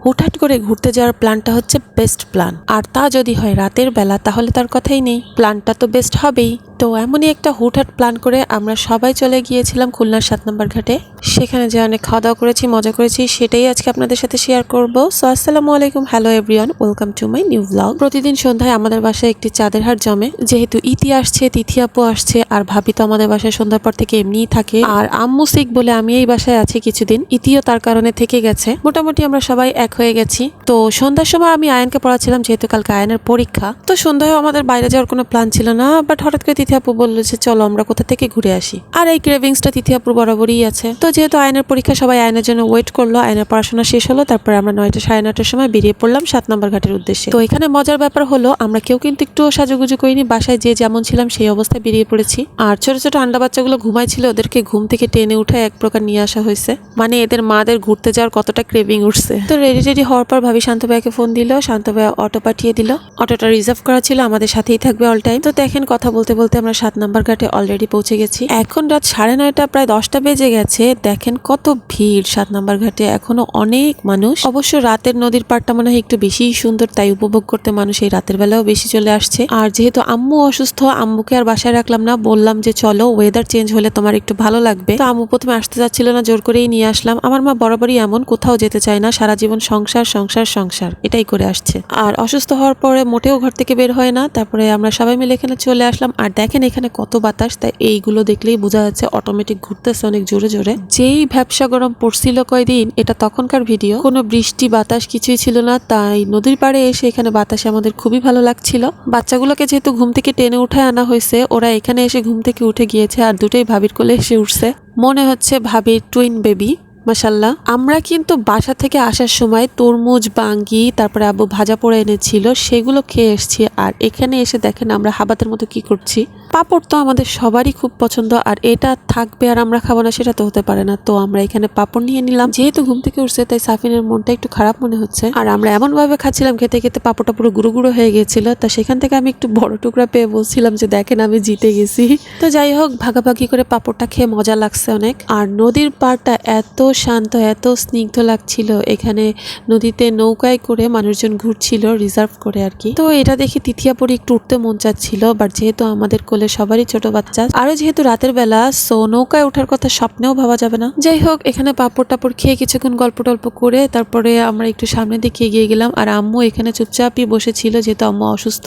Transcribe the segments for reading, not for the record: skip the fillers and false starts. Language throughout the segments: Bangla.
হুটহাট করে ঘুরতে যাওয়ার প্ল্যানটা হচ্ছে বেস্ট প্ল্যান। আর তা যদি হয় রাতের বেলা তাহলে তার কথাই নেই, প্ল্যানটা তো বেস্ট হবেই। তো এমনই একটা হুটহাট প্ল্যান করে আমরা সবাই চলে গিয়েছিলাম খুলনার 7 নম্বর ঘাটে। সেখানে যে অনেক খাওয়া দাওয়া করেছি, মজা করেছি, সেটাই আজকে আপনাদের সাথে শেয়ার করব। সো আসসালামু আলাইকুম, hello everyone, welcome to my new blog. প্রতিদিন সন্ধ্যায় আমাদের বাসায় একটি চাঁদের হাট জমে, যেহেতু ইতি আসছে, তিথি আপু আসছে, আর ভাবি তো আমাদের বাসায় সন্ধ্যার পর থেকে এমনিই থাকে। আর আম্মু সিক বলে আমি এই বাসায় আছি কিছুদিন, ইতিও তার কারণে থেকে গেছে। মোটামুটি আমরা সবাই এক হয়ে গেছি। তো সন্ধ্যার সময় আমি আয়নকে পড়াচ্ছিলাম, যেহেতু কালকে আয়নের পরীক্ষা। তো সন্ধ্যায় আমাদের বাইরে যাওয়ার কোনো প্ল্যান ছিল না, বাট হঠাৎ করে তিথি আপু বললো যে চলো আমরা কোথা থেকে ঘুরে আসি। আর এই ক্রেভিংসটা তিথি আপুর বরাবরই আছে। তো যেহেতু আয়নের পরীক্ষা, সবাই আয়নের জন্য ওয়েট করলো। আয়নের পড়াশোনা শেষ হলো, তারপরে আমরা 9টা সাড়ে 9টার সময় বেরিয়ে পড়লাম 7 নম্বর ঘাটের উদ্দেশ্যে। তো এখানে মজার ব্যাপার হলো আমরা কেউ কিন্তু একটু সাজুগুজু করিনি, বাসায় যে যেমন ছিলাম সেই অবস্থায় বেরিয়ে পড়েছি। আর ছোট ছোট আন্ডা বাচ্চাগুলো ঘুমাইছিল, ওদেরকে ঘুম থেকে টেনে উঠে এক প্রকার নিয়ে আসা হয়েছে। মানে এদের মাদের ঘুরতে যাওয়ার কতটা ক্রেভিং উঠছে। তো রেডি হওয়ার পর ভাবি শান্ত ভাইকে ফোন দিল, শান্ত ভাই অটো পাঠিয়ে দিল। অটোটা রিজার্ভ করা ছিল, আমাদের সাথেই থাকবে অল টাইম। তো দেখেন কথা বলতে বলতে আমরা 7 নম্বর ঘাটে অলরেডি পৌঁছে গেছি। এখন রাত 9:30, প্রায় 10টা বেজে গেছে। দেখেন কত ভিড় 7 নম্বর ঘাটে, এখনো অনেক মানুষ। অবশ্য রাতের নদীর পাড়টা মনে হয় একটু বেশি সুন্দর, তাই উপভোগ করতে মানুষ এই রাতের বেলাও বেশি চলে আসছে। আর যেহেতু আম্মু অসুস্থ, আম্মুকে আর বাসায় রাখলাম না, বললাম যে চলো ওয়েদার চেঞ্জ হলে তোমার একটু ভালো লাগবে। তো আম্মু প্রথমে আসতে যাচ্ছিল না, জোর করেই নিয়ে আসলাম। আমার মা বরাবরই এমন, কোথাও যেতে চায় না, সারা জীবন সংসার সংসার সংসার এটাই করে আসছে। আর অসুস্থ হওয়ার পরে মোটেও ঘর থেকে বের হয় না। তারপরে আমরা সবাই মিলে এখানে চলে আসলাম। আর দেখেন এখানে কত বাতাস, তাই এইগুলো দেখলেই বোঝা যাচ্ছে অটোমেটিক ঘুরতেছে অনেক জোরে জোরে। যেই ভ্যাবসা গরম পড়ছিল কয়দিন, এটা তখনকার ভিডিও, কোনো বৃষ্টি বাতাস কিছুই ছিল না। তাই নদীর পাড়ে এসে এখানে বাতাসে আমাদের খুবই ভালো লাগছিল। বাচ্চাগুলোকে যেহেতু ঘুম থেকে টেনে উঠায় আনা হয়েছে, ওরা এখানে এসে ঘুম থেকে উঠে গিয়েছে, আর দুটোই ভাবির কোলে এসে উঠছে। মনে হচ্ছে ভাবির টুইন বেবি, মাশাল্লাহ। আমরা কিন্তু বাসা থেকে আসার সময় তরমুজ, বাঙ্গি, তারপরে আব্বু ভাজা পোড়া এনেছিল, সেগুলো খেয়ে এসছি। আর এখানে এসে দেখেন আমরা হাবাতের মতো কি করছি। পাপড় তো আমাদের সবারই খুব পছন্দ, আর এটা থাকবে আর আমরা খাবো না সেটা তো হতে পারে না। তো আমরা এখানে পাপড় নিয়ে নিলাম। যেহেতু ঘুম থেকে উঠছে, তাই সাফিনের মনটা একটু খারাপ মনে হচ্ছে। আর আমরা এমন ভাবে খাচ্ছিলাম, খেতে খেতে পাপড়টা পুরো গুঁড়ো গুঁড়ো হয়ে গেছিল। তা সেখান থেকে আমি একটু বড় টুকরা পেয়ে বলছিলাম যে দেখেন আমি জিতে গেছি। তো যাই হোক, ভাগাভাগি করে পাপড়টা খেয়ে মজা লাগছে অনেক। আর নদীর পাড়টা এত শান্ত, এত স্নিগ্ধ লাগছিল। এখানে নদীতে নৌকায় করে মানুষজন ঘুরছিল, রিজার্ভ করে আর কি। তো এটা দেখে তিথিয়া পরে একটু উঠতে মন চাচ্ছিল, বাট যেহেতু আমাদের কোলে সবারই ছোট বাচ্চা, আরো যেহেতু রাতের বেলা, সো নৌকায় ওঠার কথা স্বপ্নেও ভাবা যাবে না। যাই হোক, এখানে পাপড় টাপড় খেয়ে কিছুক্ষণ গল্প টল্প করে তারপরে আমরা একটু সামনের দিকে এগিয়ে গেলাম। আর আম্মু এখানে চুপচাপই বসেছিল, যেহেতু আম্মু অসুস্থ।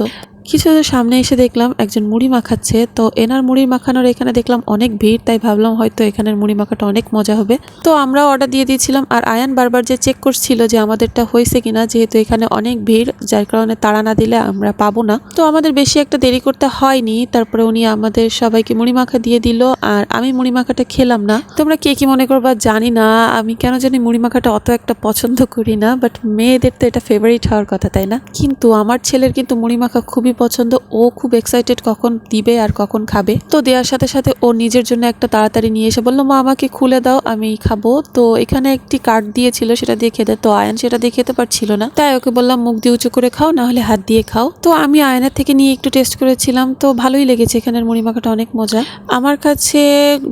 কিছু সামনে এসে দেখলাম একজন মুড়ি মাখাচ্ছে। তো এনার মুড়ি মাখানোর এখানে দেখলাম অনেক ভিড়, তাই ভাবলাম হয়তো এখানের মুড়ি মাখাটা অনেক মজা হবে। তো আমরা অর্ডার দিয়ে দিয়েছিলাম। আর আয়ান বারবার যে চেক করছিল যে আমাদেরটা হয়েছে কিনা, যেহেতু এখানে অনেক ভিড়, যার কারণে তাড়া না দিলে আমরা পাবো না। তো আমাদের বেশি একটা দেরি করতে হয়নি। তারপরে উনি আমাদের সবাইকে মুড়ি মাখা দিয়ে দিল। আর আমি মুড়ি মাখাটা খেলাম না। তোমরা কে কি মনে করবা জানি না, আমি কেন জানি মুড়ি মাখাটা অত একটা পছন্দ করি না, বাট মেয়েদের তো এটা ফেভারিট হওয়ার কথা, তাই না? কিন্তু আমার ছেলের কিন্তু মুড়ি মাখা খুবই পছন্দ। ও খুব এক্সাইটেড কখন দিবে আর কখন খাবে। তো দেওয়ার সাথে সাথে ও নিজের জন্য একটা তাড়াতাড়ি নিয়ে এসে বললো মা আমাকে খুলে দাও, আমি খাবো। তো এখানে একটি কার্ড দিয়েছিল, সেটা দিয়ে খেতে। তো আয়ন সেটা দিয়ে খেতে পারছিল না, তাই ওকে বললাম মুখ দিয়ে উঁচু করে খাও, না হলে হাত দিয়ে খাও। তো আমি আয়নের থেকে নিয়ে একটু টেস্ট করেছিলাম, তো ভালোই লেগেছে। এখানের মুড়ি মাখাটা অনেক মজা। আমার কাছে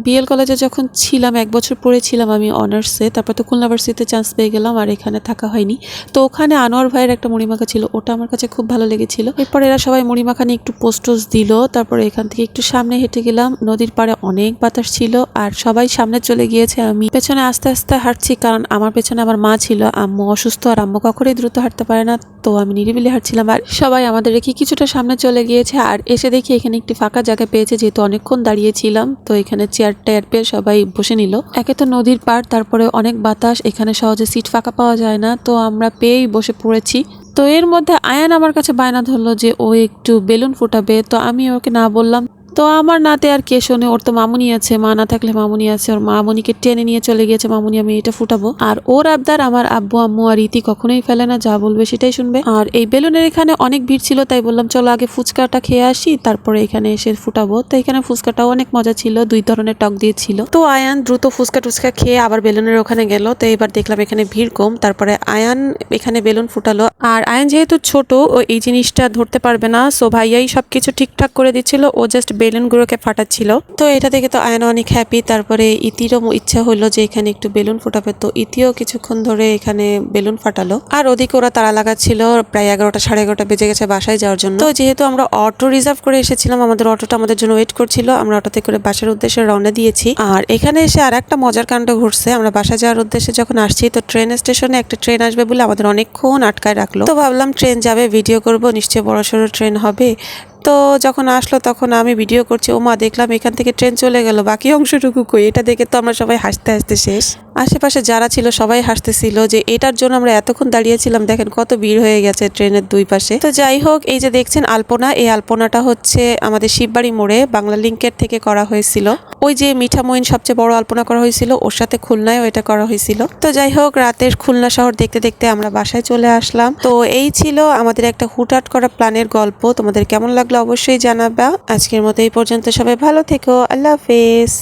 বিএল কলেজে যখন ছিলাম, 1 বছর পড়েছিলাম আমি অনার্সে, তারপর তো খুলনা ভার্সিটিতে চান্স পেয়ে গেলাম, আর এখানে থাকা হয়নি। তো ওখানে আনোয়ার ভাইয়ের একটা মুড়ি মাখা ছিল, ওটা আমার কাছে খুব ভালো লেগেছিল। এরপর এরা সবাই মুড়ি মাখা নিয়ে একটু পোস্টোস দিল। তারপরে এখান থেকে একটু সামনে হেঁটে গেলাম। নদীর পাড়ে অনেক বাতাস ছিল, আর সবাই সামনে চলে গিয়েছে। আমি পেছনে আস্তে আস্তে হাঁটছি, কারণ আমার পেছনে আমার মা ছিল। আম্মু অসুস্থ, আর আম্মু কখনোই দ্রুত হাঁটতে পারে না, তো আমি নিরিবিলি হাঁটছিলাম। আর সবাই আমাদের রেখে কিছুটা সামনে চলে গিয়েছে। আর এসে দেখি এখানে একটি ফাঁকা জায়গা পেয়েছে, যেহেতু অনেকক্ষণ দাঁড়িয়েছিলাম। তো এখানে চেয়ার টেয়ার পেয়ে সবাই বসে নিল। একে তো নদীর পাড়, তারপরে অনেক বাতাস, এখানে সহজে সিট ফাঁকা পাওয়া যায় না। তো আমরা পেয়েই বসে পড়েছি। তো এর মধ্যে আয়ান আমার কাছে বায়না ধরলো যে ও একটু বেলুন ফুটাবে। তো আমি ওকে না বললাম। তো আমার নাতে আর কে শোনে, ওর তো মামুনি আছে, মা না থাকলে মামুনি আছে, ওর মামুনিকে টেনে নিয়ে চলে গিয়েছে, মামুনি আমি এটা ফুটাবো। আর ওর আবদার আমার আব্বু আম্মু আর ইতি কখনোই ফেলে না, যা বলবে সেটাই শুনবে। আর এই বেলুনের এখানে অনেক ভিড় ছিল, তাই বললাম চলো আগে ফুচকাটা খেয়ে আসি, তারপরে এখানে এসে ফুটাবো। তো এখানে ফুচকাটাও অনেক মজা ছিল, 2 ধরনের টক দিয়েছিল। তো আয়ান দ্রুত ফুচকা টুচকা খেয়ে আবার বেলুনের ওখানে গেল। তো এবার দেখলাম এখানে ভিড় কম, তারপরে আয়ান এখানে বেলুন ফুটালো। আর আয়ান যেহেতু ছোট, ও এই জিনিসটা ধরতে পারবে না, সো ভাইয়াই সবকিছু ঠিকঠাক করে দিচ্ছিল। ও জাস্ট বেলুনগুলোকে ফাটাচ্ছিল। তো এটা দেখে তো আয়না অনেক হ্যাপি। তারপরে ইতিরও ইচ্ছা হলো যে এখানে একটু বেলুন ফোটাবে, তো ইতিও কিছুক্ষণ ধরে এখানে বেলুন ফাটালো। আর ওদিকে ওরা তারা লাগাচ্ছিল। প্রায় 11টা 11:30 বেজে গেছে বাসায় যাওয়ার জন্য। তো যেহেতু আমরা অটো রিজার্ভ করে এসেছিলাম, আমাদের অটোটা আমাদের জন্য ওয়েট করছিল, আমরা অটোতে করে বাসার উদ্দেশ্যে রওনা দিয়েছি। আর এখানে এসে আর একটা মজার কাণ্ড ঘটছে। আমরা বাসা যাওয়ার উদ্দেশ্যে যখন আসছি, তো ট্রেন স্টেশনে একটা ট্রেন আসবে বলে আমাদের অনেকক্ষণ আটকায় রাখলো। তো ভাবলাম ট্রেন যাবে, ভিডিও করব, নিশ্চয়ই বড়সড় ট্রেন হবে। তো যখন আসলো তখন আমি ভিডিও করছি, ওমা দেখলাম এখান থেকে ট্রেন চলে গেল, বাকি অংশটুকু কই। এটা দেখে তো আমরা সবাই হাসতে হাসতে শেষ। আশেপাশে যারা ছিল সবাই হাসতেছিল যে এটার জন্য আমরা এতক্ষণ দাঁড়িয়েছিলাম, দেখেন কত ভিড় হয়ে গেছে ট্রেনের দুই পাশে। তো যাই হোক, এই যে দেখছেন আলপনা, এই আলপনাটা হচ্ছে আমাদের শিববাড়ি মোড়ে বাংলা লিংকের থেকে করা হয়েছিল। ওই যে মিঠামইন সবচেয়ে বড় আলপনা করা হয়েছিল, ওর সাথে খুলনায়ও এটা করা হয়েছিল। তো যাই হোক, রাতের খুলনা শহর দেখতে দেখতে আমরা বাসায় চলে আসলাম। তো এই ছিল আমাদের একটা হুটহাট করা প্ল্যানের গল্প। তোমাদের কেমন লাগলো অবশ্যই জানাবা। আজকের মতো এই পর্যন্ত, সবাই ভালো থেকো, আল্লাহ হাফেজ।